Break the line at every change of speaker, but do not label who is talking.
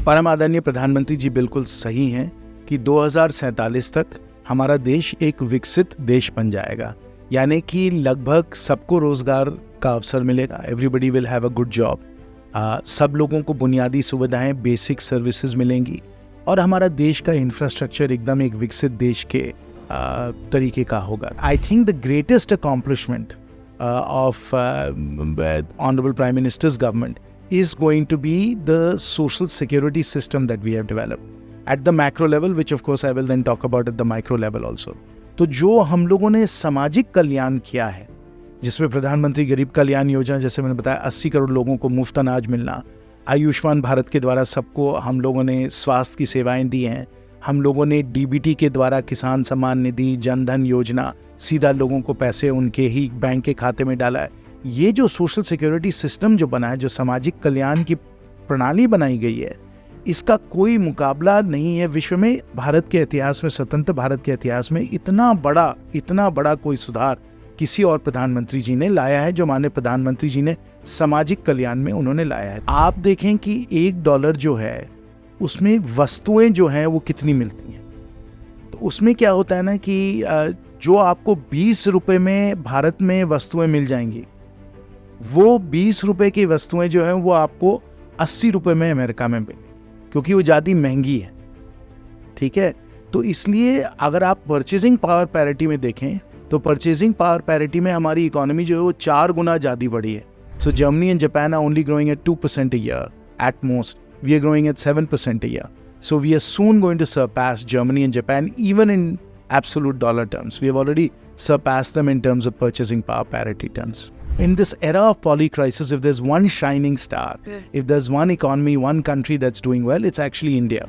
परम आदरणीय प्रधानमंत्री जी बिल्कुल सही हैं कि 2047 तक हमारा देश एक विकसित देश बन जाएगा, यानी कि लगभग सबको रोजगार का अवसर मिलेगा। Everybody will have a good job. सब लोगों को बुनियादी सुविधाएं, बेसिक सर्विसेज मिलेंगी और हमारा देश का इंफ्रास्ट्रक्चर एकदम एक विकसित देश के तरीके का होगा। I think the greatest accomplishment of honourable prime ministers government is going to be the social security system that we have developed at the macro level, which of course I will then talk about at the micro level also. तो जो हम लोगों ने सामाजिक कल्याण किया है, जिसमें प्रधानमंत्री गरीब कल्याण योजना, जैसे मैंने बताया 80 करोड़ लोगों को मुफ्त अनाज मिलना, आयुष्मान भारत के द्वारा सबको हम लोगों ने स्वास्थ्य की सेवाएं दी हैं, हम लोगों ने डीबीटी के द्वारा किसान सम्मान निधि, जनधन योजना, सीधा लोगों को पैसे उनके ही बैंक के खाते में डाला है। ये जो सोशल सिक्योरिटी सिस्टम जो बना है, जो सामाजिक कल्याण की प्रणाली बनाई गई है, इसका कोई मुकाबला नहीं है विश्व में। भारत के इतिहास में, स्वतंत्र भारत के इतिहास में इतना बड़ा कोई सुधार किसी और प्रधानमंत्री जी ने लाया है, जो माननीय प्रधानमंत्री जी ने सामाजिक कल्याण में उन्होंने लाया है। आप देखें कि $1 जो है उसमें वस्तुएं जो हैं वो कितनी मिलती हैं। तो उसमें क्या होता है ना कि जो आपको 20 रुपए में भारत में वस्तुएं मिल जाएंगी, वो 20 रुपए की वस्तुएं जो हैं वो आपको 80 रुपए में अमेरिका में मिलेंगी, क्योंकि वो ज़्यादा महंगी है। ठीक है, तो इसलिए अगर आप परचेजिंग पावर पैरिटी में देखें तो परचेजिंग पावर पैरिटी में हमारी इकोनॉमी जो है वो 4 गुना ज़्यादा बढ़ी है। So Germany and Japan are only growing at 2% a year at most. We are growing at 7% a year. So we are soon going to surpass Germany and Japan even in absolute dollar terms. We have already surpassed them in terms of purchasing power parity terms. In this era of polycrisis, if there's one shining star, if there's one economy, one country that's doing well, it's actually India.